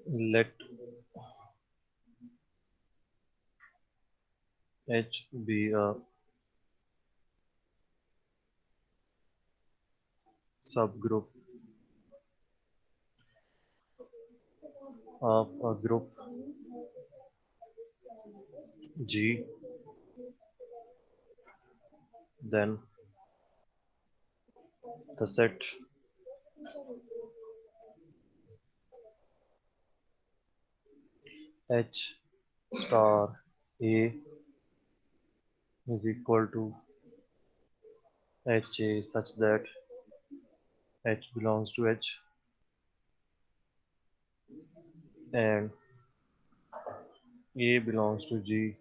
let H be a subgroup of a group G, then the set H star A is equal to HA such that H belongs to H and A belongs to G.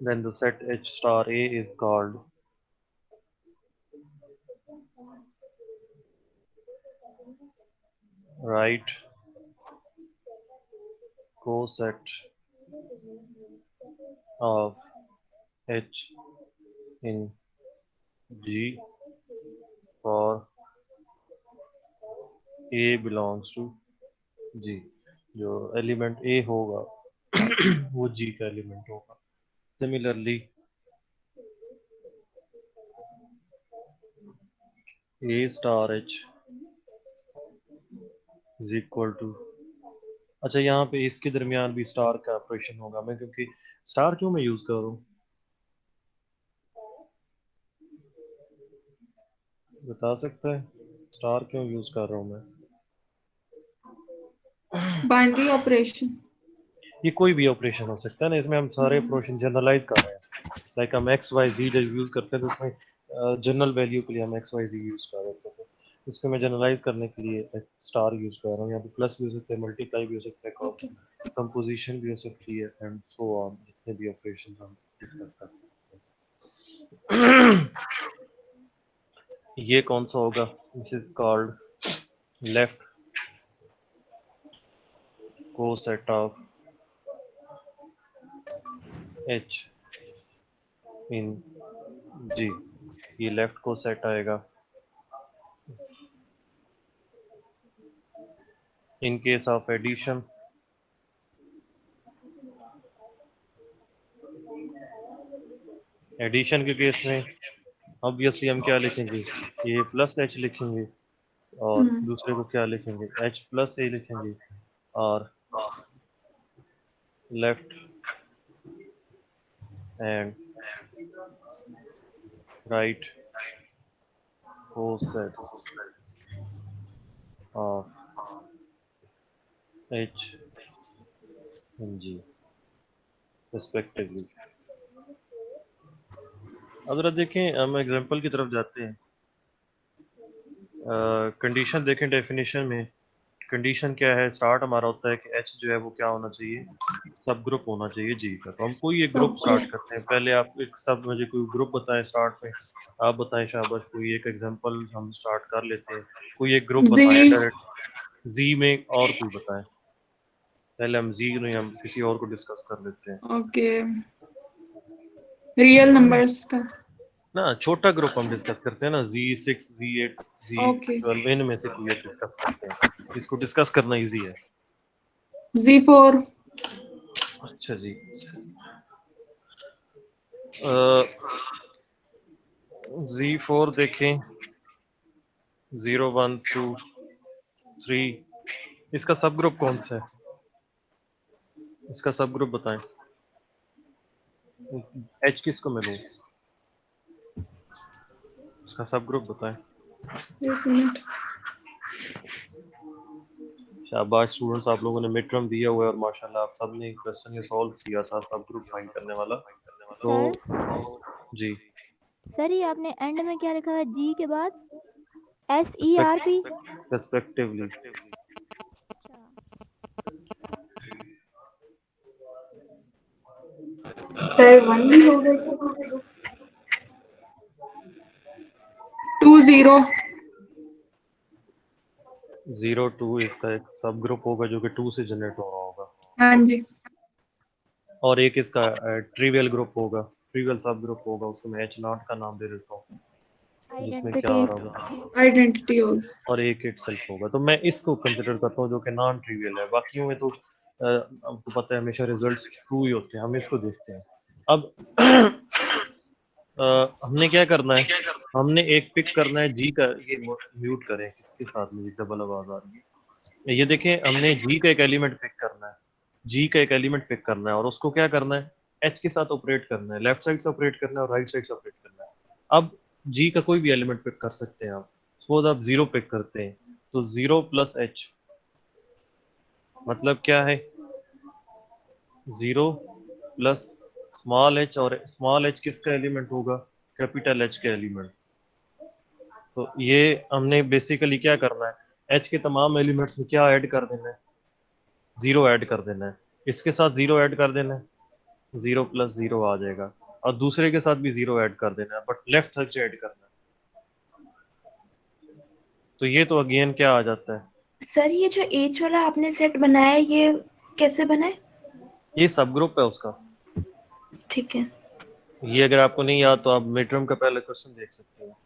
Then the set H star A is called right coset of H in G for A belongs to G. जो element A होगा वो G का element होगा. Similarly, A star H is equal to, अच्छा यहाँ पे इसके दरमियान भी स्टार का ऑपरेशन होगा. मैं क्योंकि स्टार क्यों मैं यूज कर रहा हूँ बता सकता है? स्टार क्यों यूज कर रहा हूँ मैं? Binary operation. ये कोई भी ऑपरेशन हो सकता है ना, इसमें हम सारे ऑपरेशन जनरलाइज कर रहे हैं. लाइक हम एक्स वाई जी जब यूज करते हैं तो उसमें जनरल वैल्यू के लिए हम एक्स वाई जी यूज कर रहे थे. इसको मैं जनरलाइज करने के लिए स्टार यूज कर रहा हूँ. यहाँ पे प्लस भी हो सकता है, मल्टीप्लाई भी हो सकता है, Okay. कंपोजिशन भी हो सकती है एंड सो ऑन. जितने भी ऑपरेशन हम डिस्कस कर सकते हैं. ये कौन सा होगा? This is called left coset of H in G. ये लेफ्ट कोसेट आएगा in case of addition. Addition के केस में ऑब्वियसली हम क्या लिखेंगे? ए प्लस एच लिखेंगे और दूसरे को क्या लिखेंगे? एच प्लस ए लिखेंगे और left and right cosets of H in G respectively. अगर देखें हम एग्जांपल की तरफ जाते हैं. कंडीशन देखें डेफिनेशन में. कंडीशन क्या है? स्टार्ट हमारा होता है कि एच जो है वो क्या होना चाहिए? सब ग्रुप होना चाहिए जी का. तो हम कोई एक ग्रुप स्टार्ट करते हैं. पहले आप एक सब मुझे कोई ग्रुप बताएं स्टार्ट में. आप बताएं शाबाश, कोई एक एग्जांपल हम स्टार्ट कर लेते हैं. कोई एक ग्रुप बताएं डायरेक्ट जी में, और कोई बताएं. पहले हम जी नहीं, हम किसी और को डिस्कस कर लेते हैं. ओके. रियल नंबर्स का. ना छोटा ग्रुप हम डिस्कस करते हैं ना. Z6 Z8 Z12 इनमें से कोई एक डिस्कस करते हैं. इसको डिस्कस करना इजी है. Z4. अच्छा जी. Z4 देखें. 0 1 2 3. इसका सब ग्रुप कौन सा है? इसका सब ग्रुप बताएं. H किसको मैं लूं? इसका सब ग्रुप बताएं. एक मिनट. शाबाश स्टूडेंट्स, आप लोगों ने मिड टर्म दिया हुआ है और माशाल्लाह आप सबने क्वेश्चन ये सॉल्व किया था सब ग्रुप फाइंड करने वाला. तो सर जी सर ये आपने एंड में क्या लिखा है जी के बाद? SERP. रेस्पेक्टिवली. सर 1 भी हो गया. 2 0. 0 2 इसका एक सब ग्रुप होगा जो कि 2 से जनरेट हो रहा होगा. हाँ जी. और एक इसका ट्रिवियल ग्रुप होगा. ट्रिवियल सब ग्रुप होगा, उसको मैं H नॉट का नाम दे देता हूँ, जिसमें क्या आइडेंटिटी आ रहा होगा आइडेंटिटी होगी। और एक इटसेल्फ होगा। तो मैं इसको कंसिडर करता हूँ जो कि नॉन ट्रिवियल है। बाकियों में तो आपको पता है हमेशा रिजल्ट्स ट्रू ही होते हैं, हम इसको देखते हैं। अब हमने क्या करना है, हमने एक पिक करना है जी का, ये म्यूट करें, किसके साथ मुझे डबल आवाज आ रही है। ये देखें, हमने जी का एक एलिमेंट पिक करना है, जी का एक एलिमेंट पिक करना है और उसको क्या करना है, एच के साथ ऑपरेट करना है, लेफ्ट साइड से ऑपरेट करना है और राइट साइड से ऑपरेट करना है। अब जी का कोई भी एलिमेंट पिक कर सकते हैं आप। सपोज आप 0 पिक करते हैं, तो 0 प्लस एच मतलब क्या है, 0 प्लस स्मॉल एच, और स्मॉल एच किसका एलिमेंट होगा, कैपिटल एच का एलिमेंट। तो ये हमने बेसिकली क्या करना है, एच के तमाम एलिमेंट्स में क्या ऐड कर देना है, 0 ऐड कर देना है, इसके साथ 0 ऐड कर देना है, 0 प्लस 0 आ जाएगा, और दूसरे के साथ भी 0 ऐड कर देना है, बट लेफ्ट साइड से ऐड करना है। तो ये तो अगेन क्या आ जाता है, सर ये जो एच वाला आपने सेट बनाया है ये कैसे बना है? ये सब ग्रुप है उसका। ठीक है। ये अगर आपको नहीं याद तो आप मिड टर्म का पहला क्वेश्चन देख सकते हो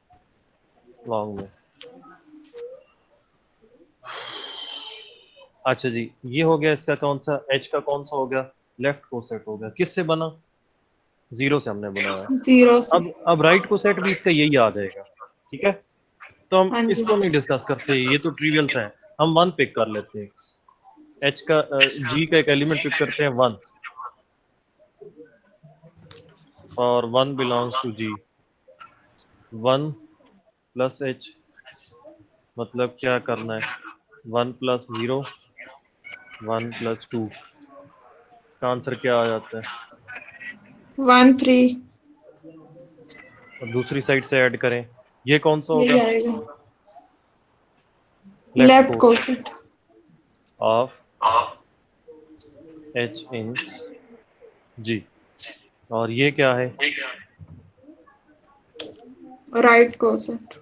लॉन्ग में। अच्छा जी, ये हो गया इसका कौन सा, एच का कौन सा हो गया, लेफ्ट कोसेट हो गया। किससे बना, 0 से हमने बनाया। 0 से। अब राइट कोसेट भी इसका यही आ जाएगा, ठीक है। तो हम हाँ जी। इसको नहीं डिस्कस करते, ये तो ट्रिवियल है। हम 1 पिक कर लेते हैं, एच का जी का एक एलिमेंट पिक करते हैं 1, और 1 belongs to G. 1 plus H मतलब क्या करना है, 1 प्लस 0, 1 प्लस 2, इसका आंसर क्या आ जाता है। 1 3 और दूसरी साइड से ऐड करें, ये कौन सा यही होगा, आएगा, left left coset coset. Of H in G. और ये क्या है, राइट कोसेट।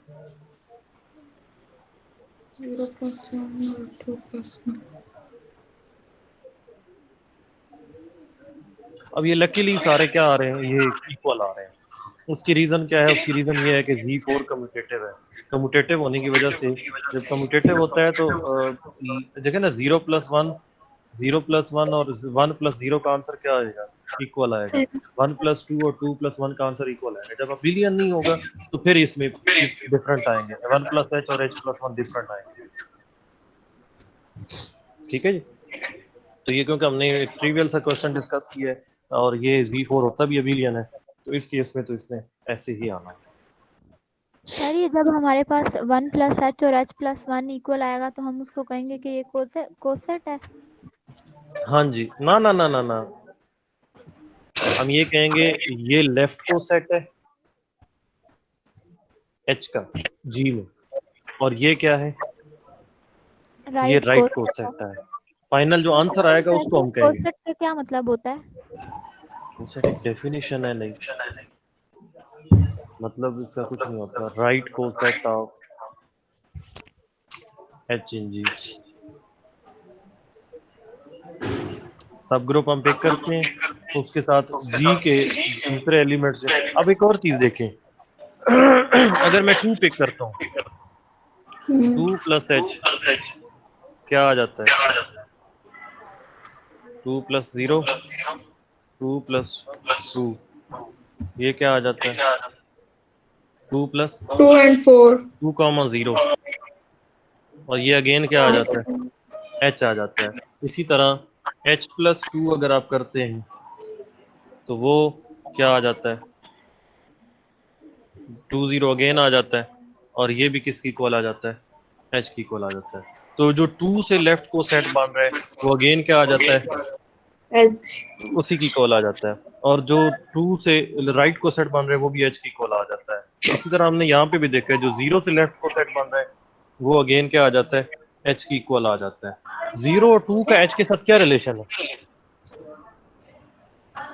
0 प्लस 1 और 2 प्लस 1। अब ये लकीली सारे क्या आ रहे हैं, ये इक्वल आ रहे हैं। उसकी रीजन क्या है, उसकी रीजन ये है कि Z4 कम्यूटेटिव है। कम्यूटेटिव होने की वजह से, जब कम्यूटेटिव होता है तो देखें ना, 0 प्लस 1, 0 प्लस 1 और 1 प्लस 0 का आंसर क्या आएगा, इक्वल आएगा। 1 प्लस 2 और 2 प्लस 1 का आंसर इक्वल आएगा। जब अबिलियन नहीं होगा तो फिर इसमें डिफरेंट आएंगे, 1 प्लस एच और एच प्लस 1 डिफरेंट आएंगे। ठीक है जी। तो ये क्योंकि हमने ट्रिवियल सा क्वेश्चन डिस्कस किया है और ये Z4 होता भी अबिलियन है, तो इस केस में तो इसने ऐसे ही आना है। सर ये जब हमारे पास 1 प्लस एच और एच प्लस 1 इक्वल आएगा तो हम उसको कहेंगे कि ये कोसेट है। हाँ जी, ना ना ना ना ना, हम ये कहेंगे ये लेफ्ट को सेट है एच का जी में, और ये क्या है, ये राइट को सेट है। फाइनल जो आंसर आएगा उसको हम कहेंगे कोसेट का क्या मतलब होता है? कोसेट। एक डेफिनेशन है, नहीं मतलब इसका कुछ नहीं होता। राइट को सेट ऑफ एच इन जी, सब ग्रुप हम पिक करते हैं, तो उसके साथ जी के दूसरे एलिमेंट से। अब एक और चीज देखें, अगर मैं 2 पिक करता हूँ, 2 प्लस एच क्या आ जाता है, 2 प्लस 0, 2 प्लस 2, ये क्या आ जाता है, 2 प्लस 2 and 4। 2 कॉमा 0, और ये अगेन क्या आ जाता है, एच आ जाता है। इसी तरह एच प्लस 2 अगर आप करते हैं तो वो क्या आ जाता है, 2 0 अगेन आ जाता है, और ये भी किसकी इक्वल आ जाता है, एच की इक्वल आ जाता है। तो जो 2 से लेफ्ट को सेट बन रहा है वो अगेन क्या आ जाता है, एच। उसी की इक्वल आ जाता है, और जो 2 से राइट को सेट बन रहा है वो भी एच की इक्वल आ जाता है। इसी तरह हमने यहाँ पे भी देखा है, जो 0 से लेफ्ट को सेट बन रहा है वो अगेन क्या आ जाता है, एच की इक्वल आ जाता है। 0 और 2 का एच के साथ क्या रिलेशन है,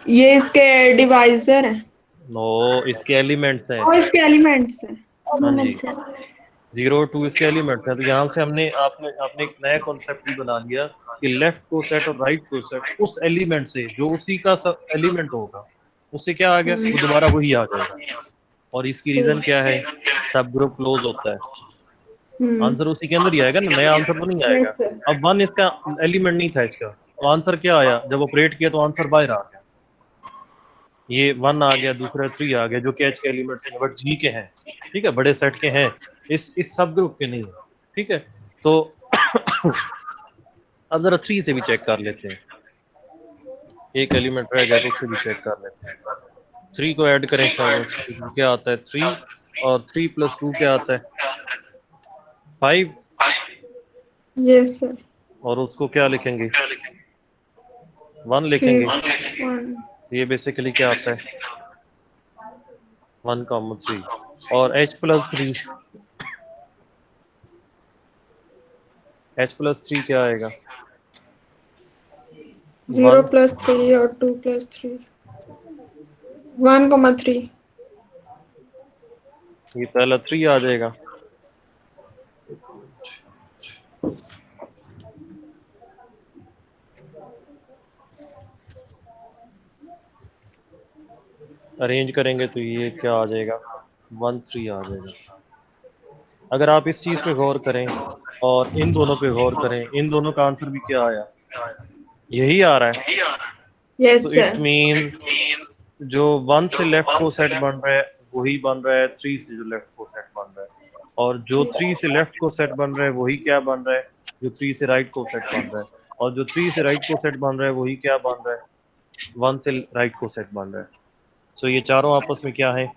ये इसके डिवाइजर है नो इसके एलिमेंट्स हैं। और इसके एलिमेंट्स है। हाँ जी, 0 2 इसके एलिमेंट्स हैं। तो यहाँ से हमने आपने आपने एक नया कॉन्सेप्ट भी बना लिया कि लेफ्ट को सेट और राइट को सेट उस एलिमेंट से जो उसी का एलिमेंट होगा, उससे क्या आ गया, वो दोबारा वही आ जाएगा। और इसकी रीजन क्या है, सब ग्रुप क्लोज होता है, आंसर उसी के अंदर ही आएगा ना, नया आंसर तो नहीं आएगा। Yes sir. अब 1 इसका एलिमेंट नहीं था इसका, तो आंसर क्या आया, जब ऑपरेट किया तो आंसर बाहर आ गया, ये 1 आ गया, दूसरा 3 आ गया, जो कि एच के एलिमेंट्स हैं बट जी के हैं, ठीक है, बड़े सेट के हैं, इस सब ग्रुप के नहीं है, ठीक है। तो अब जरा 3 से भी चेक कर लेते हैं, एक एलिमेंट रह गया तो उससे भी चेक कर लेते हैं। 3 को ऐड करें, तो क्या आता है 3, और 3 + 2 क्या आता है 5, यस सर। और उसको क्या लिखेंगे 1 3 लिखेंगे। 1 तो ये बेसिकली क्या आता है 1, 3, और h + 3, क्या आएगा 0 1, + 3 और 2 + 3 1,3 ये पहला 3 आ जाएगा, अरेंज करेंगे तो ये क्या आ जाएगा 1 3 आ जाएगा। अगर आप इस चीज पे गौर करें और इन दोनों पे गौर करें, इन दोनों का आंसर भी क्या आया, यही आ रहा है। यस तो इट सर। मीन जो 1 से लेफ्ट को सेट बन रहा है वही बन रहा है 3 से जो लेफ्ट को सेट बन रहा है, और जो 3 से लेफ्ट को सेट बन रहा है वही क्या बन रहा है, जो 3 से राइट को सेट बन रहा है, और जो 3 से राइट को सेट बन रहा है वही क्या बन रहा है 1 से राइट को सेट बन रहा है। सो ये चारों आपस में क्या है,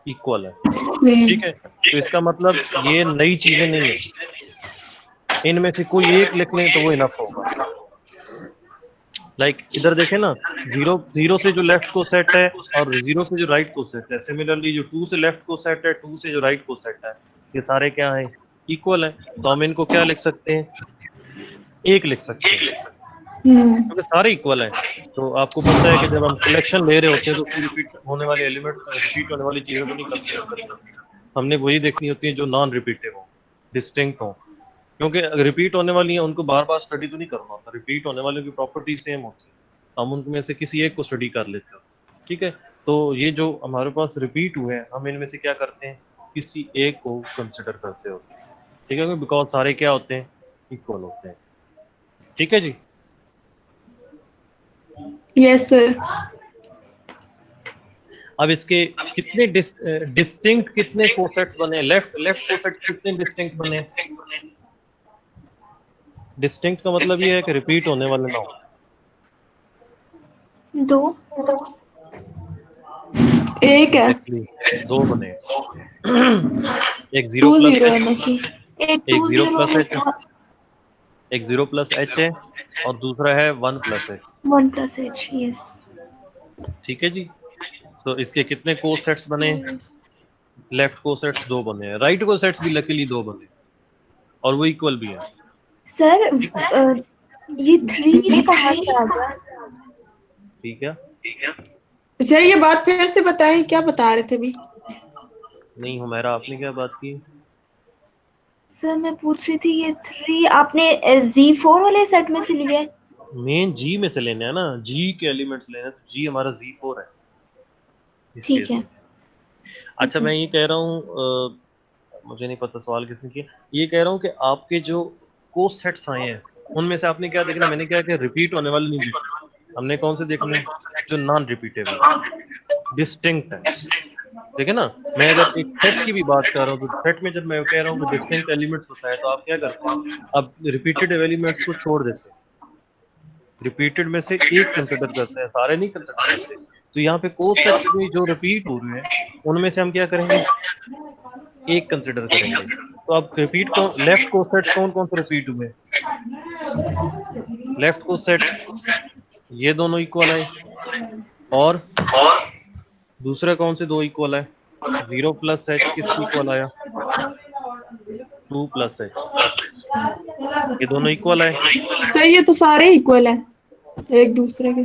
इक्वल है, ठीक है। तो इसका मतलब ये नई चीजें नहीं है, इनमें से कोई एक लिख लें तो वो इनफ होगा। लाइक इधर देखें ना, 0 से जो लेफ्ट को सेट है और 0 से जो राइट को सेट है, सिमिलरली जो 2 से लेफ्ट को सेट है, 2 से जो राइट को सेट है, ये सारे क्या हैं, इक्वल है। तो हम इनको क्या लिख सकते हैं, एक लिख सकते हैं, क्योंकि सारे इक्वल हैं। तो आपको पता है कि जब हम कलेक्शन ले रहे होते हैं तो उसमें रिपीट होने वाले एलिमेंट, रिपीट होने वाली चीजें तो नहीं कंसीडर करते, हमने वही देखनी होती है जो नॉन रिपीटिव हो, डिस्टिंक्ट हो, क्योंकि रिपीट होने वाली हैं उनको बार बार स्टडी तो नहीं करना होता, रिपीट होने वालों की प्रॉपर्टी सेम होती है, हम उनमें से किसी एक को स्टडी कर लेते हो, ठीक है। तो ये जो हमारे पास रिपीट हुए हैं, हम इनमें से क्या करते हैं, किसी एक को कंसिडर करते हो, ठीक है, बिकॉज सारे क्या होते हैं, इक्वल होते हैं, ठीक है जी। Yes sir. अब इसके कितने डिस्टिंक्ट कितने कोसेट्स बने, लेफ्ट कोसेट कितने डिस्टिंक्ट बने, डिस्टिंक्ट का मतलब ये है कि रिपीट होने वाले ना हो, 2 एक है, एक्चुअली 2 बने, एक 2 0 0 है + बस। एक एक 2 0 0 + में h, एक 0 + h है, और दूसरा है 1 + h, 1 + h। यस ठीक है जी। तो इसके कितने कोसेट्स बने, लेफ्ट कोसेट्स 2 बने हैं, राइट कोसेट्स भी लकीली 2 बने हैं, और वो इक्वल भी है, सर। ठीक है। ये 3 कहाँ से आ गया? ठीक है, सर ये बात फिर से बताएं, क्या बता रहे थे अभी? नहीं हुमैरा आपने क्या बात की, सर मैं पूछ रही थी ये 3 आपने Z4 वाले सेट में से लिया है? मेन जी में से लेने हैं ना, जी के एलिमेंट्स लेने हैं, तो जी हमारा Z4 है इस ठीक केस है। में। अच्छा मैं ये कह रहा हूँ, मुझे नहीं पता सवाल किसने किया, ये कह रहा हूँ कि आपके जो कोसेट्स आए हैं उनमें से आपने क्या देखना, मैंने क्या कि रिपीट होने वाले नहीं देखने, हमने कौन से देखने हैं, जो नॉन रिपीटेबल डिस्टिंक्ट है, ठीक है ना। मैं अगर एक सेट की भी बात कर रहा हूँ, तो सेट में जब मैं कह रहा हूँ कि डिस्टिंक्ट एलिमेंट्स होता है, तो आप क्या करते हैं, अब रिपीटेड एलिमेंट्स को छोड़ देते हैं, रिपीटेड में से एक कंसिडर करते हैं, सारे नहीं कंसिडर करते। तो यहाँ पे कोसेट्स में जो रिपीट हो रहे हैं उनमें से हम क्या करेंगे, एक कंसिडर करेंगे। तो अब रिपीट को लेफ्ट कोसेट्स कौन कौन से रिपीट हुए, लेफ्ट कोसेट ये दोनों इक्वल है, और दूसरे कौन से 2 इक्वल है, 0 + h किसकी इक्वल आया, 2 + h, ये दोनों इक्वल है, सर ये तो सारे इक्वल है एक दूसरे के।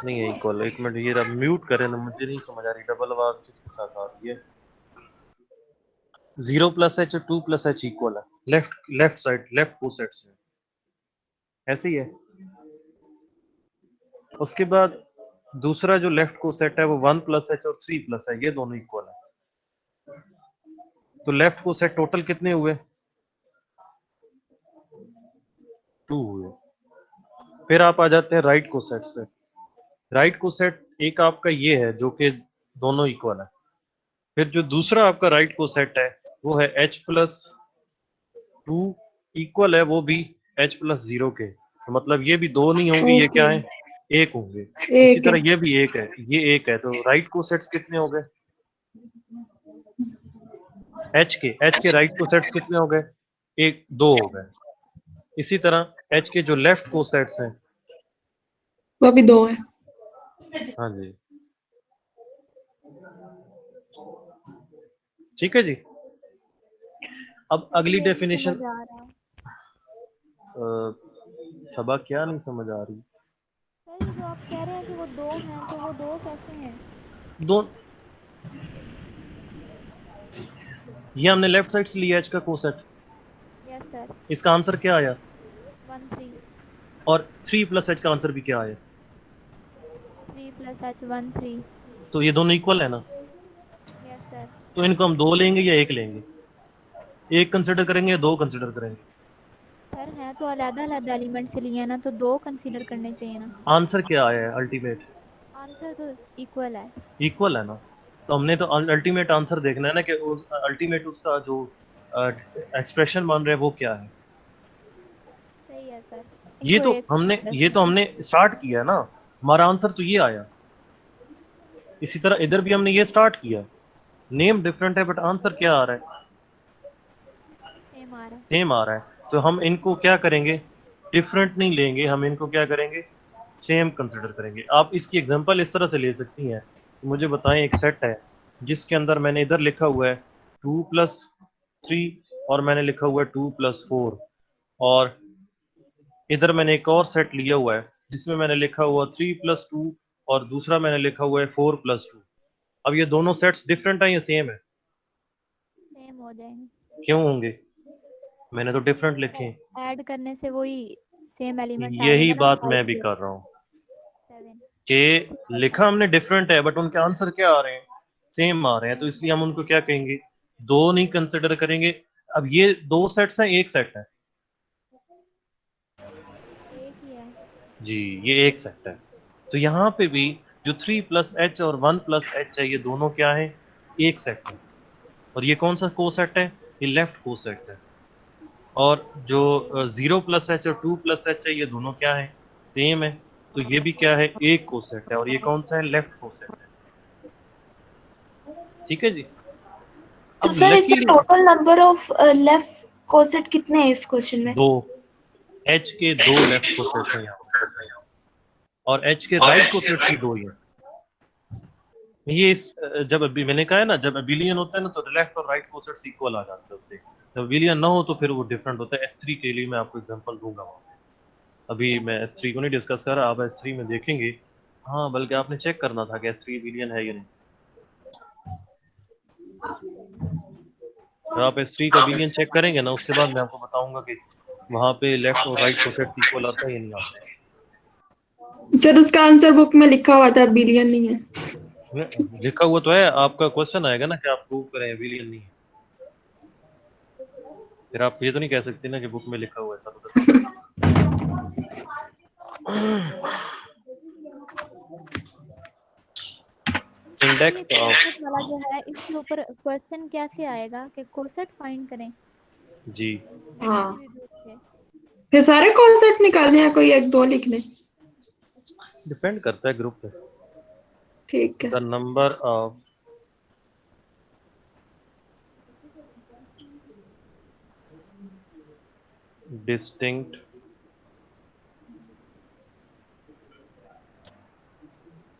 नहीं है इक्वल। एक मिनट ये रब म्यूट करें ना, मुझे नहीं समझ आ रही डबल आवाज किसके साथ आ रही है। 0 + h और 2 + h इक्वल है, लेफ्ट साइड, लेफ्ट कोसेट्स में ऐसे ही है। उसके बाद दूसरा जो लेफ्ट को सेट है वो 1 प्लस एच और 3 प्लस है, ये दोनों इक्वल है। तो लेफ्ट को सेट टोटल कितने हुए? 2 हुए। फिर आप आ जाते हैं राइट को सेट से। राइट को सेट एक आपका ये है जो कि दोनों इक्वल है। फिर जो दूसरा आपका राइट को सेट है वो है h प्लस 2 इक्वल है वो भी h प्लस 0 के। तो मतलब ये भी दो नहीं होंगे, ये क्या ओके, है? एक होंगे। इसी एक है। तरह ये भी एक है, ये एक है। तो राइट को सेट्स कितने हो गए? एच के राइट को सेट्स कितने हो गए? एक, दो हो गए। इसी तरह एच के जो लेफ्ट को सेट्स हैं, वो भी 2 है। हाँ जी, ठीक है जी। अब अगली नहीं डेफिनेशन। समझ आ रहा। शबा क्या नहीं समझ आ रही? सर ये जो आप कह रहे हैं कि वो 2 हैं तो वो 2 कैसे हैं? दो, ये हमने लेफ्ट साइड से लिया एच का कोसेट। Yes sir. इसका आंसर क्या आया? 1 3 और 3 प्लस एच का आंसर भी क्या आया? 3 प्लस h 1 3। तो ये दोनों इक्वल है ना? Yes sir. तो इनको हम दो लेंगे या एक लेंगे? एक कंसिडर करेंगे या दो कंसिडर करेंगे? सर है तो अलग-अलग एलिमेंट से लिए हैं ना, तो 2 कंसीडर करने चाहिए ना। आंसर क्या आया है अल्टीमेट? आंसर तो इक्वल है। इक्वल है ना? तो हमने तो अल्टीमेट आंसर देखना है ना कि अल्टीमेट उसका जो एक्सप्रेशन बन रहा है वो क्या है। सही है सर। ये इनको तो एक हमने प्लस ये तो में। हमने स्टार्ट किया है ना, हमारा आंसर तो ये आया। इसी तरह इधर भी हमने ये स्टार्ट किया। नेम डिफरेंट है बट आंसर क्या आ रहा है? सेम आ रहा है। सेम आ रहा है। तो हम इनको क्या करेंगे? डिफरेंट नहीं लेंगे, हम इनको क्या करेंगे? सेम कंसिडर करेंगे। आप इसकी एग्जांपल इस तरह से ले सकती हैं। मुझे बताएं, एक सेट है जिसके अंदर मैंने इधर लिखा हुआ है 2 प्लस 3 और मैंने लिखा हुआ है 2 प्लस 4, और इधर मैंने एक और सेट लिया हुआ है जिसमें मैंने लिखा हुआ 3 प्लस 2 और दूसरा मैंने लिखा हुआ है 4 प्लस 2। अब ये दोनों सेट्स डिफरेंट है या सेम है? सेम हो जाएंगे। क्यों होंगे? मैंने तो डिफरेंट लिखे हैं। ऐड करने से वही सेम एलिमेंट आ यही जाएगा ना, बात 5 मैं भी 0 कर रहा हूँ 7। कि लिखा हमने डिफरेंट है बट उनके आंसर क्या आ रहे हैं? सेम आ रहे हैं। तो इसलिए हम उनको क्या कहेंगे? दो नहीं कंसिडर करेंगे। अब ये दो सेट्स हैं, एक सेट है। एक ही है। जी, ये एक सेट है। तो यहाँ पे भी जो 3 प्लस एच और 1 प्लस एच है, ये दोनों क्या है? एक सेट है। और ये कौन सा को सेट है? ये लेफ्ट को सेट है। और जो 0 प्लस एच और 2 प्लस एच है, ये दोनों क्या है? सेम है। तो ये भी क्या है? एक को सेट है। और ये कौन सा है? लेफ्ट को सेट है। ठीक है जी। तो अब सर इसमें luckily total number of left coset कितने हैं इस क्वेश्चन में? दो, एच के दो लेफ्ट को सेट है यहाँ पे, और एच के राइट को सेट भी दो ही है। ये जब अभी मैंने कहा है ना, जब अबिलियन होता है ना तो लेफ्ट और राइट को सेट्स इक्वल आ जाते होते हैं। जब अबिलियन ना हो तो फिर वो डिफरेंट होता है। S3 के लिए मैं आपको एग्जांपल दूंगा वहाँ पे। अभी मैं S3 को नहीं डिस्कस कर रहा, आप S3 में देखेंगे। हाँ, बल्कि आपने चेक करना था कि S3 अबिलियन है या नहीं। तो आप S3 का अबिलियन चेक करेंगे ना, उसके बाद मैं आपको बताऊंगा कि वहाँ पे लेफ्ट और राइट को सेट्स इक्वल आता है या नहीं आता है। सर उसका आंसर बुक में लिखा हुआ था, बिलियन नहीं है। लिखा हुआ तो है, आपका क्वेश्चन आएगा ना कि आप प्रूव करें अबिलियन नहीं है। फिर आप ये तो नहीं कह सकते ना कि बुक में लिखा हुआ है सब उधर। सर ये इंडेक्स ऑफ, कोसेट वाला जो है इसके ऊपर क्वेश्चन कैसे आएगा कि कोसेट फाइंड करें जी हाँ, किसी भी ग्रुप से? फिर सारे कॉन्सेप्ट निकालने हैं, कोई एक दो लिखने? डिपेंड करता है ग्रुप पे। ठीक है। The number of distinct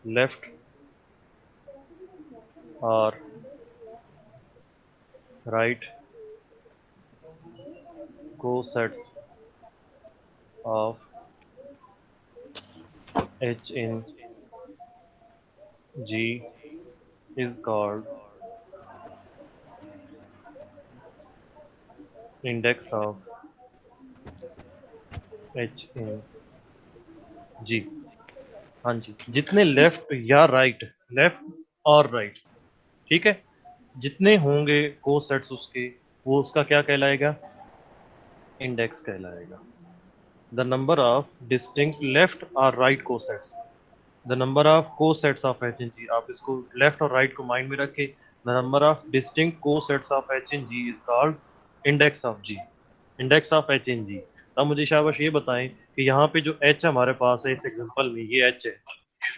left और right co-sets of H in G is called index of H in G. हाँ जी, जितने लेफ्ट या राइट, लेफ्ट और राइट, ठीक है, जितने होंगे कोसेट्स उसके, वो उसका क्या कहलाएगा? इंडेक्स कहलाएगा। The number of distinct left और right cosets, the number of cosets of H in G, आप इसको लेफ्ट और राइट को माइंड में रखें। The number of distinct cosets of H in G is called index of G, index of H in G. अब मुझे शाबाश ये बताएं कि यहाँ पे जो एच हमारे पास है इस एग्जांपल में, ये एच है,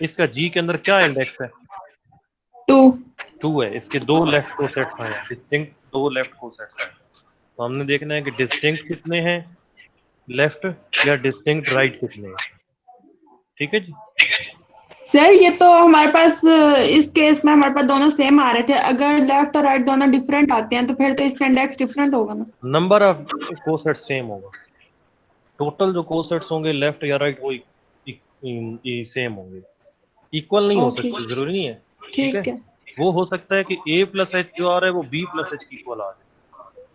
इसका जी के अंदर क्या इंडेक्स है? 2। 2 है। इसके दो लेफ्ट कोसेट्स हैं, डिस्टिंक्ट दो लेफ्ट कोसेट्स हैं, तो हमने देखना है कि डिस्टिंक्ट कितने हैं लेफ्ट या डिस्टिंक्ट राइट कितने हैं। ठीक है जी। सर ये तो हमारे पास इस केस में हमारे पास दोनों सेम आ रहे थे, अगर लेफ्ट और राइट दोनों डिफरेंट आते हैं तो फिर तो इसका इंडेक्स डिफरेंट होगा ना। नंबर ऑफ कोसेट्स सेम होगा, टोटल जो कोसेट्स होंगे लेफ्ट या राइट वो सेम होंगे, इक्वल नहीं हो ओके, सकते, जरूरी नहीं है। ठीक ठीक है, है, वो हो सकता है कि a प्लस एच जो आ रहा है वो b प्लस एच इक्वल आ जाए,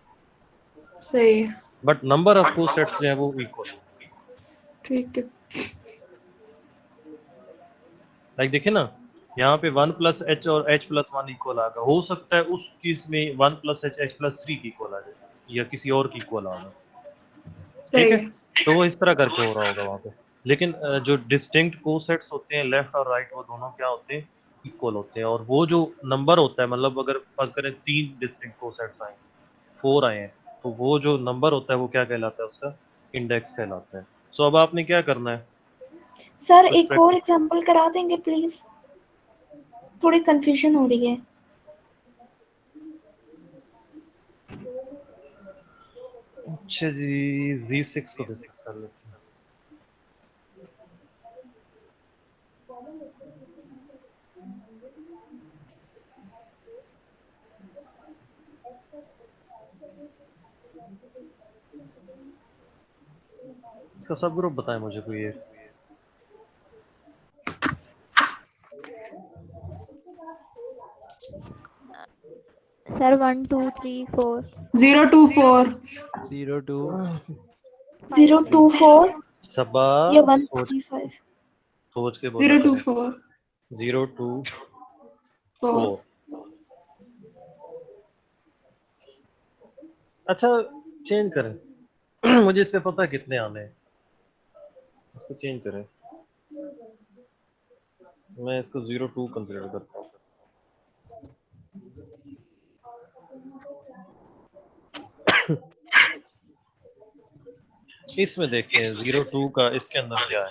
सही है, बट नंबर ऑफ कोसेट्स जो है वो इक्वल होंगे। ठीक है। लाइक देखिए ना, यहाँ पे 1 प्लस एच और h प्लस 1 इक्वल आ गया, हो सकता है उस केस में 1 प्लस एच h प्लस 3 की इक्वल आ जाए या किसी और की इक्वल आ जाए। सही ठीक है, है, तो वो इस तरह करके हो रहा होगा वहाँ पे। लेकिन जो डिस्टिंक्ट कोसेट्स होते हैं लेफ्ट और राइट, वो दोनों क्या होते हैं? इक्वल होते हैं। और वो जो नंबर होता है, मतलब अगर फर्ज करें 3 डिस्टिंक्ट कोसेट्स आए, 4 आए हैं, तो वो जो नंबर होता है वो क्या कहलाता है? उसका इंडेक्स कहलाता है। सो अब आपने क्या करना है? सर कुछ एक और एग्जांपल करा देंगे प्लीज, थोड़ी कंफ्यूजन हो रही है। अच्छा जी, Z6 को डिस्कस कर लेते हैं। इसका सब ग्रुप बताएं मुझे कोई एक। सर 1 2 3 4 0 2 4 0 2 024 सबा या सोच 135। के बोला 0 2 करें। 4 0 2 4 4। अच्छा, चेंज करें मुझे इससे पता कितने आने हैं, इसको चेंज करें। मैं इसको 02 कंसीडर करता हूँ। इसमें देखते हैं 02 का इसके अंदर क्या है,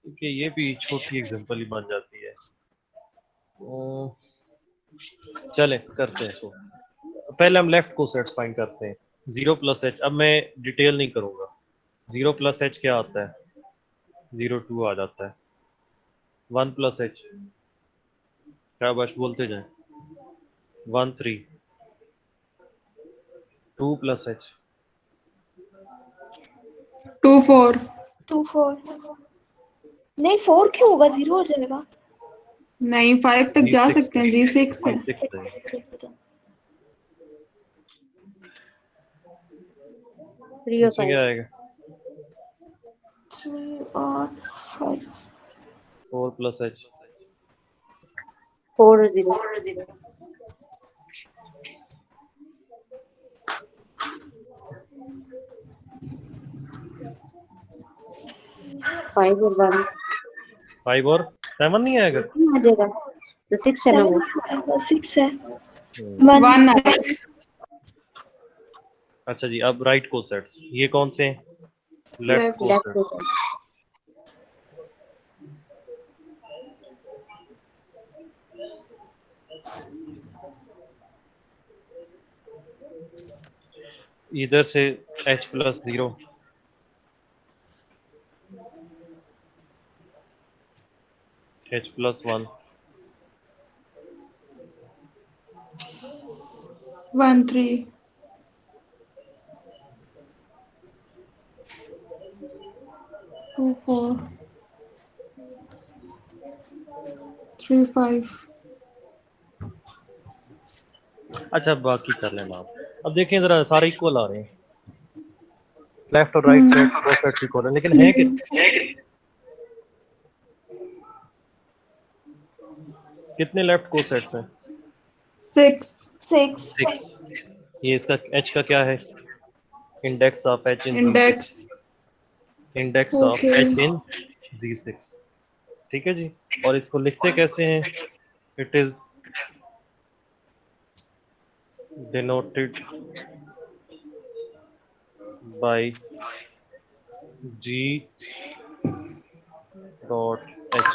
क्योंकि ये भी छोटी एग्जांपल ही बन जाती है। चले करते हैं इसको। पहले हम लेफ्ट को सेट्स फाइंड करते हैं। 0 प्लस एच, अब मैं डिटेल नहीं करूंगा। 0 प्लस एच क्या आता है? 02 आ जाता है। 1 प्लस एच, क्या बस बोलते जाए। 1 3। 2 प्लस एच, 2 4 24 नहीं 4 क्यों होगा, 0 हो जाएगा। नहीं 5 तक जा सकते हैं, G6 है। इसमें क्या आएगा? 3 और 5 4 प्लस एच 4 0 5 और 1 5 और 7 नहीं आएगा? आ जाएगा तो 6 है ना वो 6 है। 1 आएगा। अच्छा जी, अब राइट को सेट्स ये कौन से हैं? लेफ्ट को लेफ्ट सेट्स। को इधर से h प्लस 0, h प्लस 1, 1 3 2 4 3 5। अच्छा बाकी कर लेना आप। अब देखें जरा, सारे इक्वल आ रहे हैं, लेफ्ट और राइट सेट को सेट्स इक्वल है, लेकिन है कि कितने लेफ्ट कोसेट्स हैं? 6. 6. 6. ये इसका h का क्या है? Index of h in Index. Index of Okay. h in Z6. ठीक है जी। और इसको लिखते कैसे हैं? It is denoted by G dot h।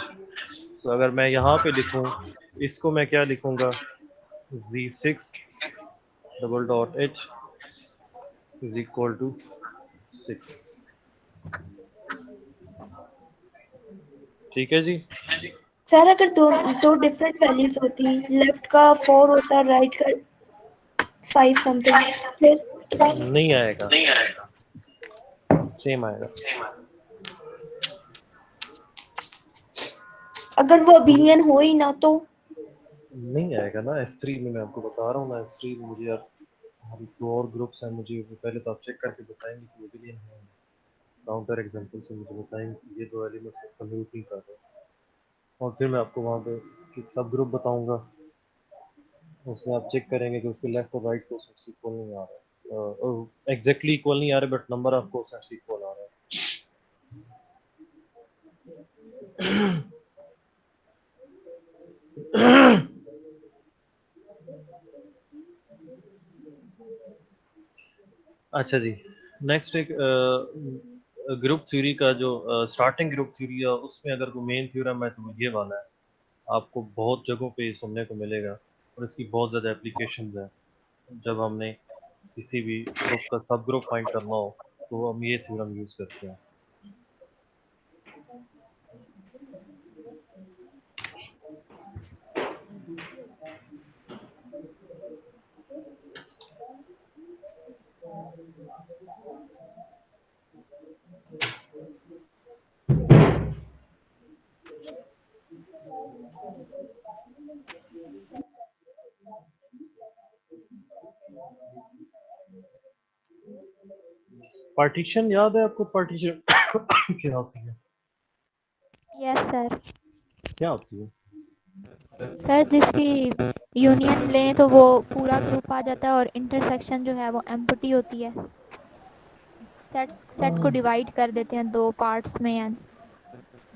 तो अगर मैं यहाँ पे लिखूँ, इसको मैं क्या लिखूंगा? Z6 double dot h is equal to 6। ठीक है जी। सर अगर दो डिफरेंट वैल्यूज होती, लेफ्ट का 4 होता, राइट का 5 समथिंग, फिर नहीं आएगा, सेम आएगा। अगर वो अबिलियन हो ही ना तो नहीं आएगा ना। S3 में मैं आपको बता रहा हूँ ना, S3 में मुझे यार हमारी दो और ग्रुप्स हैं, मुझे वो पहले तो आप चेक करके बताएंगे कि ओबिलियन है। काउंटर एग्जांपल से मुझे बताएंगे कि ये दो एलिमेंट्स कम्यूट नहीं कर रहे, और फिर मैं आपको वहाँ पे एक सब ग्रुप बताऊंगा, उसमें आप चेक करेंगे कि उसके लेफ्ट और राइट कोसेट्स इक्वल नहीं आ रहे, एग्जैक्टली इक्वल नहीं आ रहे, but number of cosets equal आ रहे हैं। अच्छा जी, नेक्स्ट एक ग्रुप थ्योरी का जो स्टार्टिंग ग्रुप थ्योरी है, उसमें अगर कोई मेन थ्योरम है तो वो ये वाला है। आपको बहुत जगहों पे ये सुनने को मिलेगा और इसकी बहुत ज़्यादा एप्लीकेशंस है। जब हमने किसी भी ग्रुप का सब ग्रुप फाइंड करना हो तो हम ये थ्योरम यूज़ करते हैं। पार्टीशन याद है आपको? पार्टीशन क्या होती है? Yes sir. क्या होती है? सर जिसकी यूनियन लें तो वो पूरा ग्रुप आ जाता है और इंटरसेक्शन जो है वो एम्प्टी होती है। सेट को डिवाइड कर देते हैं दो पार्ट्स में या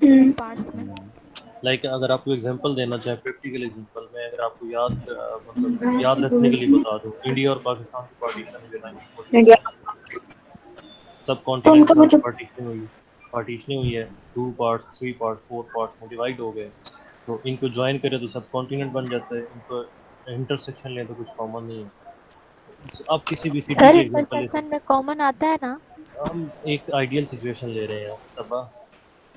तीन पार्ट्स में। लाइक अगर आपको एग्जांपल देना चाहे, प्रैक्टिकल एग्जांपल में अगर आपको याद मतलब याद रखने के लिए बता दूं, इंडिया और पाकिस्तान की पार्टीशन हुई 1947। सब तो कॉन्टिनेंट उनका वो जो पार्टीशनिंग हुई है, 2 पार्ट्स, 3 पार्ट्स, 4 पार्ट्स में डिवाइड हो गए। तो इनको ज्वाइन करें तो सब कॉन्टिनेंट बन जाता है, इनको इंटरसेक्शन लें तो कुछ कॉमन नहीं है। आप किसी भी सिटी सर की एग्जांपल ले इंटरसेक्शन सकते में कॉमन आता है ना? हैं। हम एक आइडियल सिचुएशन ले रहे हैं तब।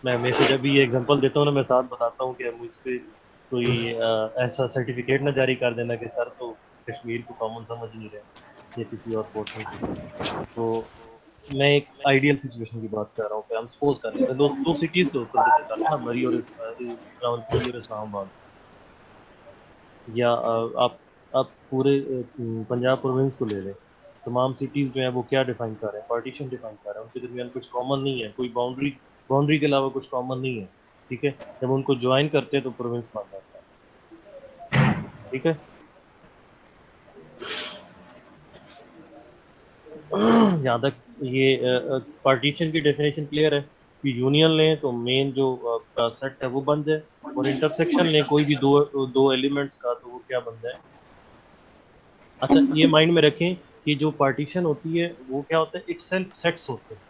मैं हमेशा जब भी ये एग्जांपल देता हूँ ना, मैं साथ बताता हूँ कि मुझ पे कोई ऐसा सर्टिफिकेट ना जारी कर देना कि सर तो कश्मीर को कॉमन समझ नहीं रहे या किसी और पोर्शन को। तो मैं एक आइडियल सिचुएशन की बात कर रहा हूँ कि हम सपोज कर लेते हैं दो सिटीज के ऊपर जैसे चल ना, मरी और रावलपिंडी और इस्लामाबाद, या आप पूरे पंजाब प्रोविंस को ले लें। तमाम सिटीज़ जो हैं वो क्या डिफाइन कर रहे हैं? पार्टीशन डिफाइन कर रहे हैं। उनके दरमियान कुछ कॉमन नहीं है, कोई बाउंड्री के अलावा कुछ कॉमन नहीं है। ठीक है, जब उनको ज्वाइन करते हैं तो प्रोविंस बन जाता है। ठीक है। यहाँ तक ये पार्टीशन की डेफिनेशन क्लियर है कि यूनियन लें तो मेन जो आपका सेट है वो बन जाए, और इंटरसेक्शन लें कोई भी दो एलिमेंट्स का तो वो क्या बन जाए। अच्छा, ये माइंड में रखें कि जो पार्टीशन होती है वो क्या होता है, इटसेल्फ सेट्स होते हैं।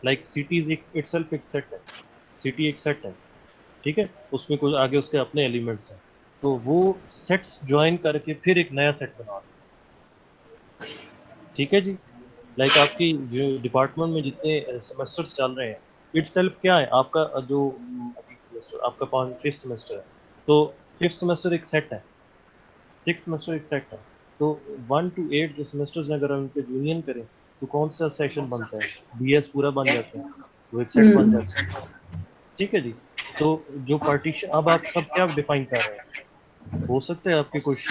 लाइक सिटीज इटसेल्फ एक सेट है, सिटी एक सेट है। ठीक है, उसमें कुछ आगे उसके अपने एलिमेंट्स हैं, तो वो सेट्स ज्वाइन करके फिर एक नया सेट बना दें। ठीक है जी। लाइक आपकी जो डिपार्टमेंट में जितने सेमेस्टर्स चल रहे हैं, इटसेल्फ क्या है आपका जो अभी सेमेस्टर आपका 5th सेमेस्टर है, तो 5th सेमेस्टर एक सेट है, 6 सेमेस्टर एक सेट है। तो 1 to 8 जो सेमेस्टर्स हैं, अगर हम उनके यूनियन करें तो कौन सा सेशन बनता है? बीएस पूरा बन जाता है, वो एक सेट बन जाता है। ठीक है जी। तो जो पार्टीशन अब आप सब क्या डिफाइन कर रहे हैं? हो सकता है आपके कुछ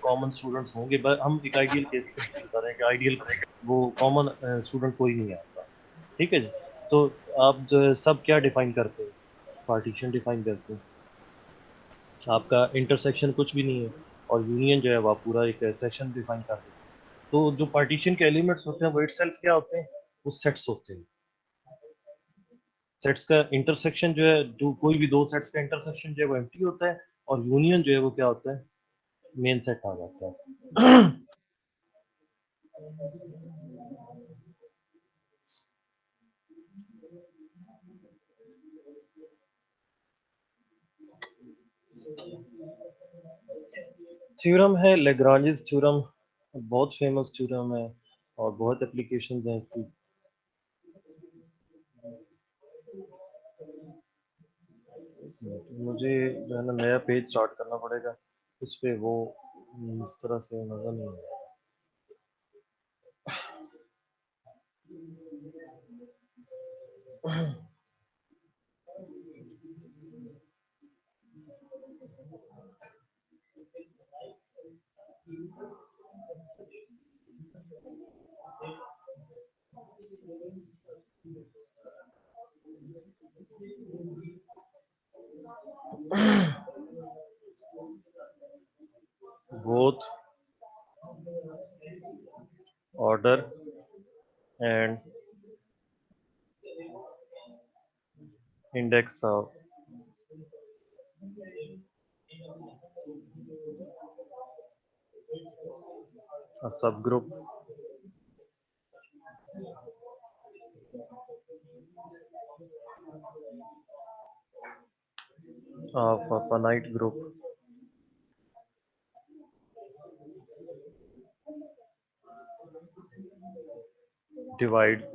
कॉमन स्टूडेंट्स होंगे, बट हम एक आइडियल केस बता रहे हैं कि आइडियल वो कॉमन स्टूडेंट कोई नहीं है आपका। ठीक है जी। तो आप जो है सब क्या डिफाइन करते हैं? पार्टीशन डिफाइन करते हैं। आपका इंटरसेक्शन कुछ भी नहीं है और यूनियन जो है वो आप पूरा एक सेक्शन डिफाइन कर देते हैं। तो जो पार्टीशन के एलिमेंट्स होते हैं वो इटसेल्फ क्या होते हैं, वो सेट्स होते हैं। सेट्स का इंटरसेक्शन जो है, जो कोई भी दो सेट्स का इंटरसेक्शन जो है वो एम्प्टी होता है और यूनियन जो है वो क्या होता है, मेन सेट आ जाता है। थ्योरम है लेग्रांजेस थ्योरम, बहुत फेमस थ्योरम है और बहुत एप्लीकेशंस हैं इसकी। मुझे जो है ना नया पेज स्टार्ट करना पड़ेगा, उस पे वो इस तरह से नजर नहीं आ रहा। both order and index of a subgroup of a finite group divides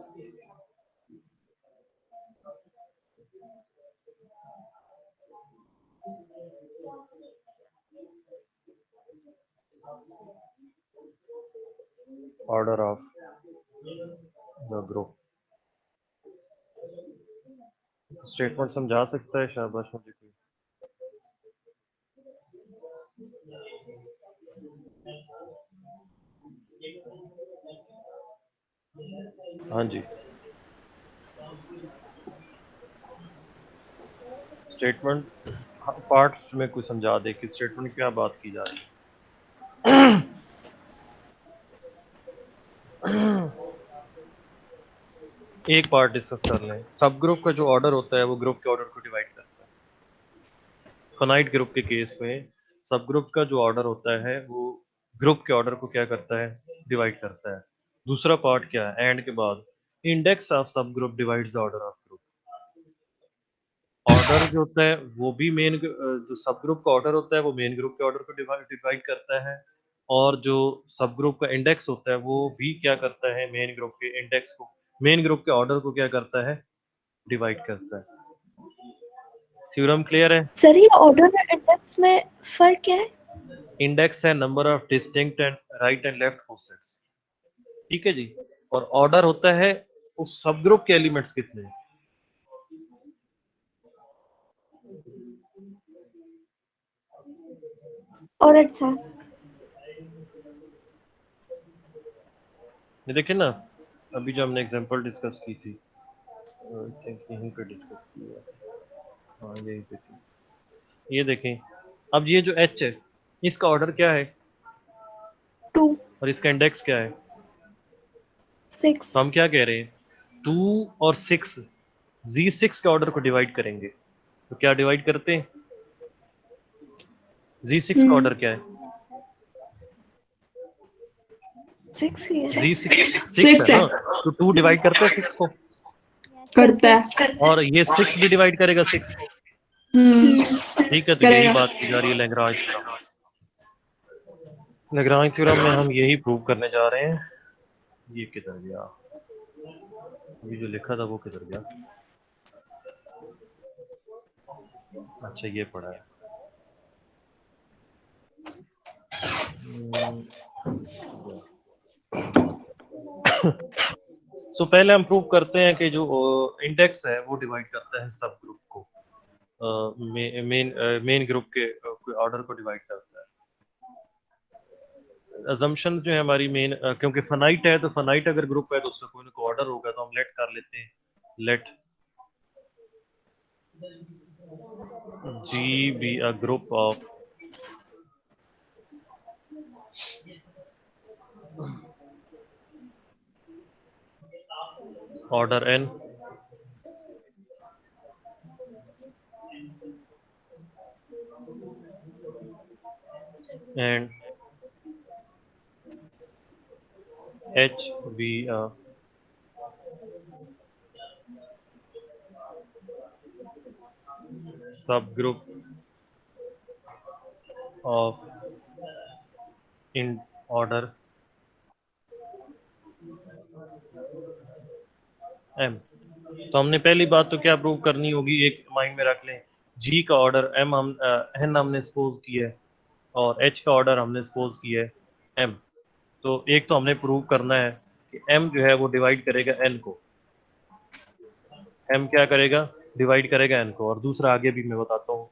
order of the group। Statement समझा सकता है शाबाश मुझे कोई? हाँ जी, स्टेटमेंट पार्ट्स में कोई समझा दे कि स्टेटमेंट क्या बात की जा रही है। एक पार्ट डिस्कस कर लें। सब ग्रुप का जो ऑर्डर होता है वो ग्रुप के ऑर्डर को डिवाइड करता है। फिनाइट ग्रुप के केस में सब ग्रुप का जो ऑर्डर होता है वो ग्रुप के ऑर्डर को क्या करता है, डिवाइड करता है। दूसरा पार्ट क्या है, एंड के बाद इंडेक्स ऑफ सब group divides the order of group. Order जो होता है वो भी मेन, जो सब ग्रुप का ऑर्डर होता है वो मेन ग्रुप के ऑर्डर को डिवाइड करता है, और जो सब ग्रुप का इंडेक्स होता है वो भी क्या करता है, मेन ग्रुप के इंडेक्स को, मेन ग्रुप के ऑर्डर को क्या करता है, डिवाइड करता है। थ्योरम क्लियर है? सर ये ऑर्डर और इंडेक्स में फर्क क्या है? इंडेक्स है number of distinct and right and left cosets, ठीक है जी। और ऑर्डर होता है उस सब ग्रुप के एलिमेंट्स कितने हैं। और अच्छा ये देखिए ना, अभी जो हमने एग्जांपल डिस्कस की थी, आई थिंक यहीं पे डिस्कस की है, हाँ यहीं पे थी। ये देखें, अब ये जो h है इसका ऑर्डर क्या है 2 और इसका इंडेक्स क्या है। 6 तो हम क्या कह रहे हैं, 2 और 6 Z6 के ऑर्डर को डिवाइड करेंगे। तो क्या डिवाइड करते हैं, Z6 का ऑर्डर क्या है, 6 ही है। Z6 6 है है, ना, तो 2 डिवाइड करता है 6 को, करता है। और ये 6 भी डिवाइड करेगा 6 को। ठीक है, तो यही करेगा। बात की जा रही है लैग्रांज थ्योरम। लैग्रांज थ्योरम में हम यही प्रूव करने जा रहे हैं। ये किधर गया, अभी जो लिखा था वो किधर गया, अच्छा ये पढ़ा है। सो पहले हम प्रूव करते हैं कि जो इंडेक्स है वो डिवाइड करता है सब ग्रुप को, मेन ग्रुप के ऑर्डर को डिवाइड करता है। अजम्पशंस जो है हमारी मेन, क्योंकि फनाइट है तो फनाइट अगर ग्रुप है तो उसका कोई ना कोई ऑर्डर होगा, तो हम लेट कर लेते हैं, late G be a group of order n and H be a subgroup of in order m। तो हमने पहली बात तो क्या प्रूव करनी होगी, एक माइंड में रख लें, G का ऑर्डर m हम n हमने सपोज किया है और H का ऑर्डर हमने सपोज किया है m। तो एक तो हमने प्रूव करना है कि m जो है वो डिवाइड करेगा n को, m क्या करेगा, डिवाइड करेगा n को। और दूसरा आगे भी मैं बताता हूँ।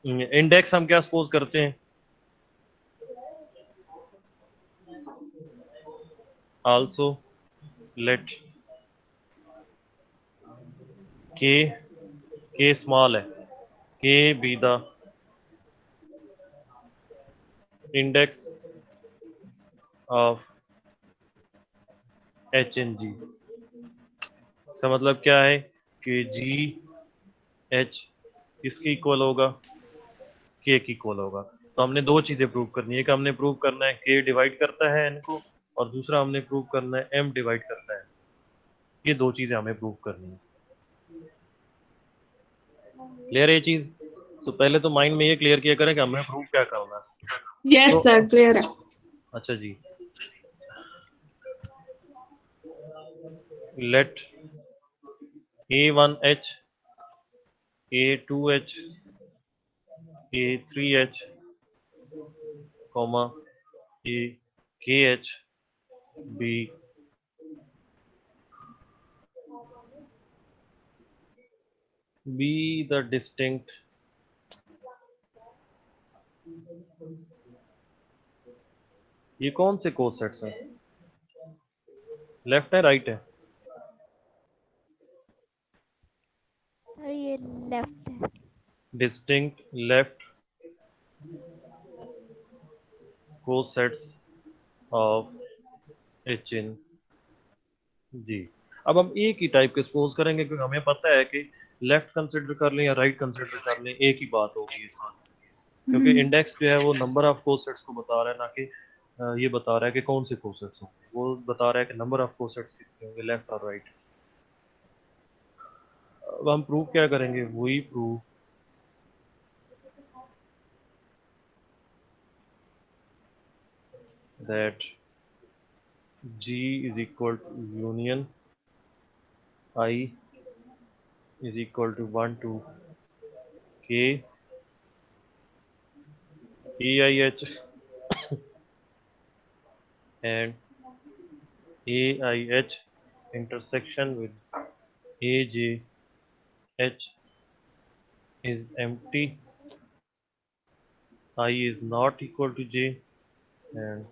इंडेक्स हम क्या सपोज करते हैं, आल्सो लेट k स्मॉल है, k be the index of h in g। इसका मतलब क्या है कि g h किसके इक्वल होगा, k की इक्वल होगा। तो हमने दो चीजें प्रूव करनी है, एक हमने प्रूव करना है k डिवाइड करता है n को, और दूसरा हमने प्रूव करना है m डिवाइड करता है। ये दो चीजें हमें प्रूव करनी है। क्लियर है ये चीज? तो पहले तो माइंड में ये क्लियर किया करें कि हमें प्रूव क्या करना है। यस सर, क्लियर है। अच्छा जी, late a1h a2h a3h comma akh be the distinct ये कौन से कोसेट्स हैं, लेफ्ट है राइट है? सर ये लेफ्ट है। Distinct left cosets of H in G. अब हम एक ही टाइप के सपोज करेंगे क्योंकि हमें पता है कि लेफ्ट कंसिडर कर लें या राइट कंसिडर कर लें एक ही बात होगी इसमें, क्योंकि इंडेक्स जो है वो नंबर ऑफ कोसेट्स को बता रहा है, ना कि ये बता रहा है कि कौन से कोसेट्स होंगे, वो बता रहा है कि नंबर ऑफ कोसेट्स कितने होंगे, लेफ्ट और राइट। अब हम प्रूव क्या करेंगे, वही prove that G is equal to union I is equal to 1 to K AIH and AIH intersection with AJH is empty, I is not equal to J and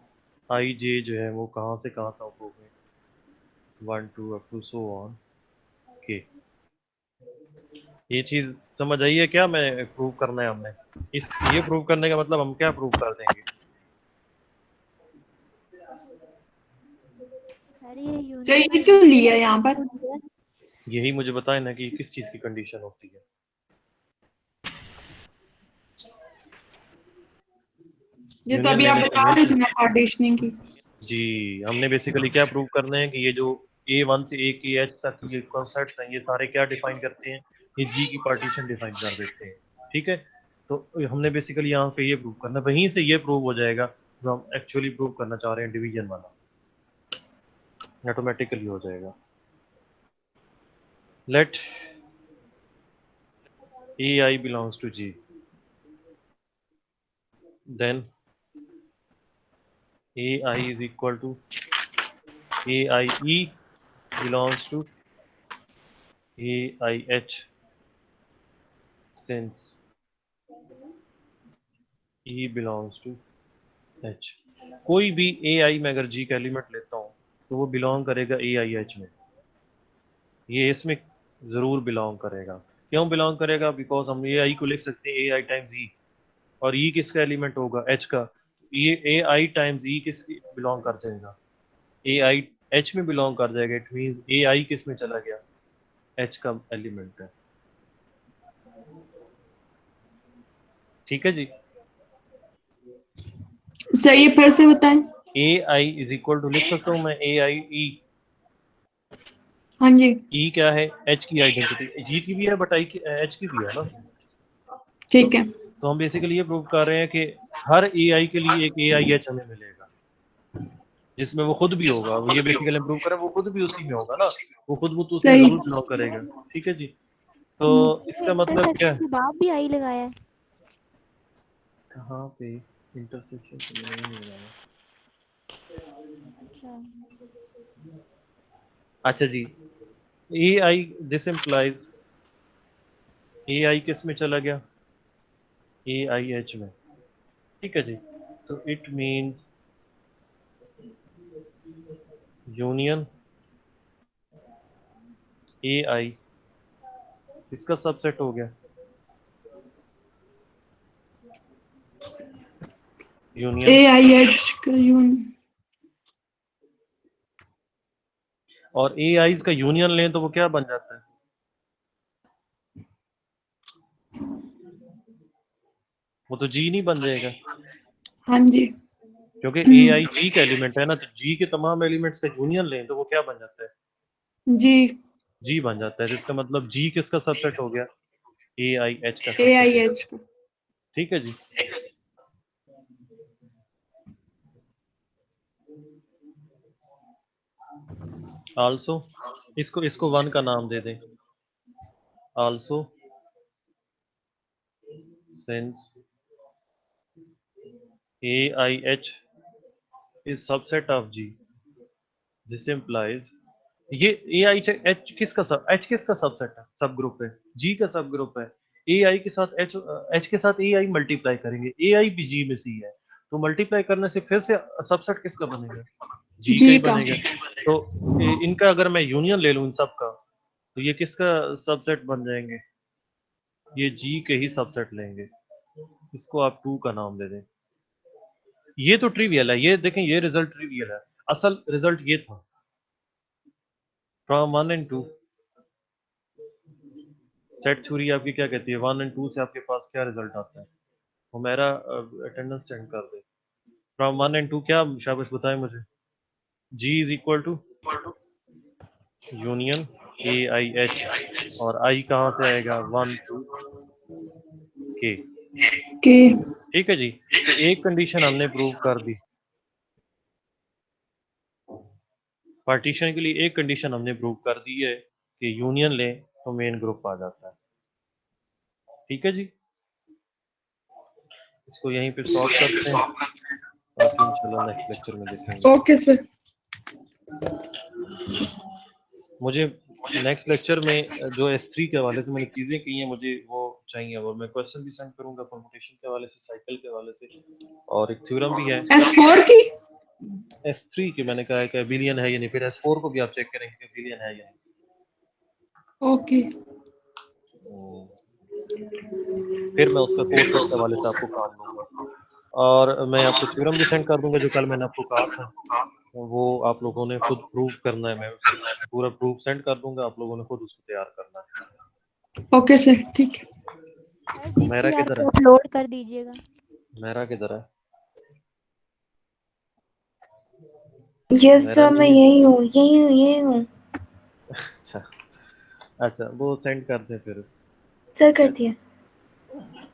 IJ जो है वो कहाँ से कहाँ तक हो गए 1 2 up to so on K। ये चीज समझ आई है क्या, मैं प्रूव करना है हमने ये प्रूव करने का मतलब हम क्या प्रूव कर देंगे। सर ये यूनियन तो ये क्यों लिया यहाँ पर? यही मुझे बताए ना कि किस चीज की कंडीशन होती है। ये तो अभी आप बता रहे थे ना पार्टीशनिंग की। जी, हमने बेसिकली क्या प्रूव करना है कि ये जो A1 से A की H तक ये कॉन्सेप्ट्स हैं, ये सारे क्या डिफाइन करते हैं, ये G की पार्टीशन डिफाइन कर देते हैं। ठीक है, तो हमने बेसिकली यहाँ पे ये प्रूव करना है, वहीं से ये प्रूव हो जाएगा जो हम एक्चुअली प्रूव करना चाह रहे हैं, डिवीजन वाला ऑटोमेटिकली हो जाएगा। Let AI belongs to G, then AI is equal to AIE belongs to AIH since E belongs to H। कोई भी AI में अगर G का एलिमेंट लेता हूँ तो वो बिलोंग करेगा AIH में, ये इसमें जरूर बिलोंग करेगा। क्यों बिलोंग करेगा? बिकॉज हम ए आई को लिख सकते हैं ए आई टाइम्स ई, और ई किसका एलिमेंट होगा? एच का। ये ए आई टाइम्स ई किस बिलोंग कर जाएगा? ए आई एच में बिलोंग कर जाएगा। इट मींस ए आई किस में चला गया? एच का एलिमेंट है। ठीक है जी। सर ये फिर से बताएं। ए आई इज इक्वल टू लिख सकता हूँ मैं ए आई ई। हाँ जी ई क्या है? एच की आइडेंटिटी। जी की भी है बट आई की एच की भी है ना। ठीक है। तो हम बेसिकली ये प्रूव कर रहे हैं कि हर ए आई के लिए एक ए आई एच हमें मिलेगा जिसमें वो खुद भी होगा। वो ये बेसिकली प्रूव कर रहे हैं वो खुद भी उसी में होगा ना, वो खुद वो तो उसमें सही। जरूर बिलोंग करेगा। ठीक है जी। तो इसका मतलब क्या इंटरसेक्शन के बाद भी आई लगाया है। कहाँ पे इंटरसेक्शन तो मैंने नहीं लगाया। अच्छा जी। ए आई दिस इम्प्लाइज ए आई किस में चला गया? ए आई एच में। ठीक है जी। तो इट मीन्स यूनियन ए आई इसका सबसेट हो गया। यूनियन AIH का यून और ए आई का यूनियन लें तो वो क्या बन जाता है? वो तो जी नहीं बन जाएगा हाँ जी क्योंकि ए आई जी का एलिमेंट है ना। तो जी के तमाम एलिमेंट्स का यूनियन लें तो वो क्या बन जाता है? जी जी बन जाता है। तो इसका मतलब जी किसका सबसेट हो गया? ए आई एच का सबसेट। AIH का। ठीक है जी। आल्सो इसको इसको वन का नाम दे दें। Also since A I H is subset of G this implies ये ए आई एच किसका सब एच किसका सबसेट है? सब ग्रुप है। जी का सब ग्रुप है। ए आई के साथ एच एच के साथ ए आई मल्टीप्लाई करेंगे। ए आई भी जी में सी है तो मल्टीप्लाई करने से फिर से सबसेट किसका बनेगा? जी का जी ही का। बनेगा। तो इनका अगर मैं यूनियन ले लूं इन सब का तो ये किसका सबसेट बन जाएंगे? ये जी के ही सबसेट लेंगे। इसको आप 2 का नाम दे दें। ये तो ट्रिवियल है। ये देखें ये रिजल्ट ट्रिवियल है। असल रिजल्ट ये था फ्रॉम 1 एंड 2 सेट थ्योरी आपकी क्या कहती है? 1 एंड 2 से आपके पास क्या रिजल्ट आता है? वो मेरा अटेंडेंस सेंड कर दे। फ्रॉम 1 एंड 2 क्या शाबाश बताएं मुझे। G is equal to union A I H और आई कहाँ से आएगा? 1 2 के। के। ठीक है जी। तो एक कंडीशन हमने प्रूव कर दी। पार्टीशन के लिए एक कंडीशन हमने प्रूव कर दी है कि यूनियन लें तो मेन ग्रुप आ जाता है। ठीक है जी। इसको यहीं पे स्टॉप करते हैं बाकी इंशाल्लाह नेक्स्ट लेक्चर में देखेंगे। Okay sir. मुझे नेक्स्ट लेक्चर में जो S3 के हवाले से मैंने चीज़ें की हैं मुझे वो चाहिए और मैं क्वेश्चन भी सेंड करूंगा परमुटेशन के हवाले से, साइकिल के हवाले से और एक थ्योरम भी है। S4 की। S3 की मैंने कहा है कि बिलियन है या नहीं, फिर S4 को भी आप चेक करेंगे कि बिलियन है या नहीं। ओके। फिर मैं उसका कोर्स के हवाले से आपको काम दूंगा और मैं आपको थ्योरम भी सेंड कर दूंगा जो कल मैंने आपको कहा था। वो आप लोगों ने खुद प्रूव करना है। मैं पूरा प्रूफ सेंड कर दूंगा, आप लोगों ने खुद उसको तैयार करना है। ओके सर ठीक है। सर मेरा GC किधर है? अपलोड कर दीजिएगा। मेरा किधर है? यस मेरा सर मैं नहीं है। यही हूँ अच्छा अच्छा वो सेंड कर दे फिर। सर कर दिया।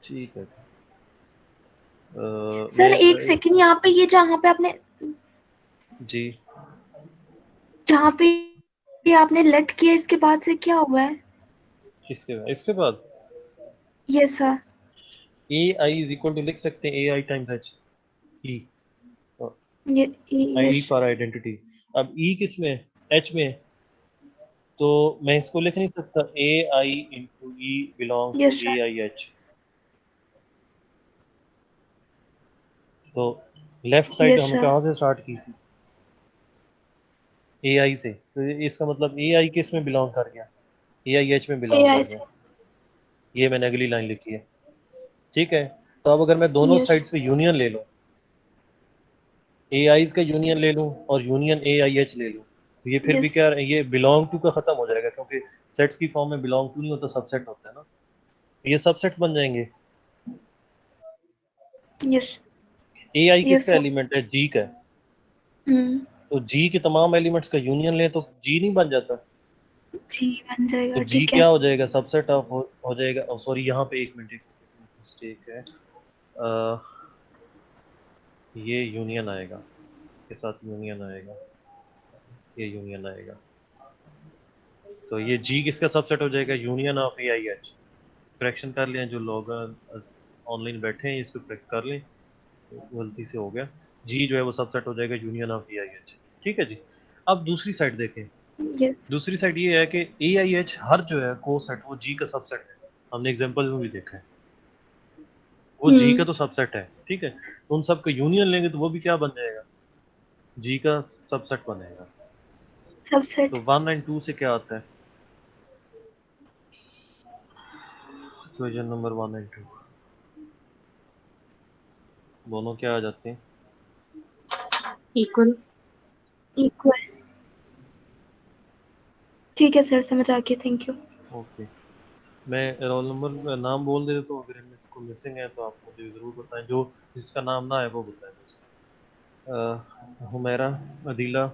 ठीक है जी। सर मैं एक सेकंड, यहाँ पे ये जहाँ पे आपने जी लेट किया इसके बाद से क्या हुआ है? इसके बाद yes sir. A I is equal to लिख सकते हैं A I times H E I yes for identity. अब ई किस में? एच में। तो मैं इसको लिख नहीं सकता A I into E belongs yes to A sir. I H. तो लेफ्ट साइड यस हमने सर। कहाँ से स्टार्ट की थी? ए आई से। तो इसका मतलब ए आई किस में बिलोंग कर गया? ए आई एच में बिलोंग AI कर से। गया। ये मैंने अगली लाइन लिखी है, ठीक है। तो अब अगर मैं दोनों Yes. साइड्स पे यूनियन ले लूं, ए आईज का यूनियन ले लूं और यूनियन ए आई एच ले लूं, तो ये फिर भी Yes. क्या, ये बिलोंग टू का खत्म हो जाएगा, क्योंकि सेट्स की फॉर्म में बिलोंग टू नहीं होता, सबसेट होता है ना, ये सबसेट्स बन जाएंगे। Yes. ए आई Yes, किसका sir. एलिमेंट है, जी का। हम्म, तो जी के तमाम एलिमेंट्स का यूनियन ले तो जी नहीं बन जाता, जी बन जाएगा, तो जी ठीक क्या है। हो जाएगा, सबसेट ऑफ हो जाएगा। सॉरी यहाँ पे एक मिनट मिस्टेक है, ये यूनियन आएगा, के साथ यूनियन आएगा, ये यूनियन आएगा, तो ये जी किसका सबसेट हो जाएगा, union of A I H. Correction कर लें, जो लोग ऑनलाइन बैठे हैं इसको करेक्ट कर लें, गलती से हो गया, जी जो है वो सबसेट हो जाएगा union of A I H, ठीक है जी। अब दूसरी साइड देखें, Yes. दूसरी साइड ये है कि ए आई एच हर जो है को सेट वो जी का सबसेट है, हमने एग्जांपल में भी देखा है, वो जी का तो सबसेट है, ठीक है। तो उन सब का यूनियन लेंगे तो वो भी क्या बन जाएगा, जी का सबसेट बनेगा। सबसेट। तो 1 एंड 2 से क्या आता है, इक्वेशन नंबर 1 एंड 2 दोनों क्या आ जाते हैं, Equal. इक्वल। ठीक है सर, समझ आ गया, थैंक यू। ओके। मैं रोल नंबर नाम बोल दे तो अगर इनमें से कोई मिसिंग है तो आप मुझे ज़रूर बताएं, जो जिसका नाम ना है वो बताएं बस। हुमैरा, अदीला,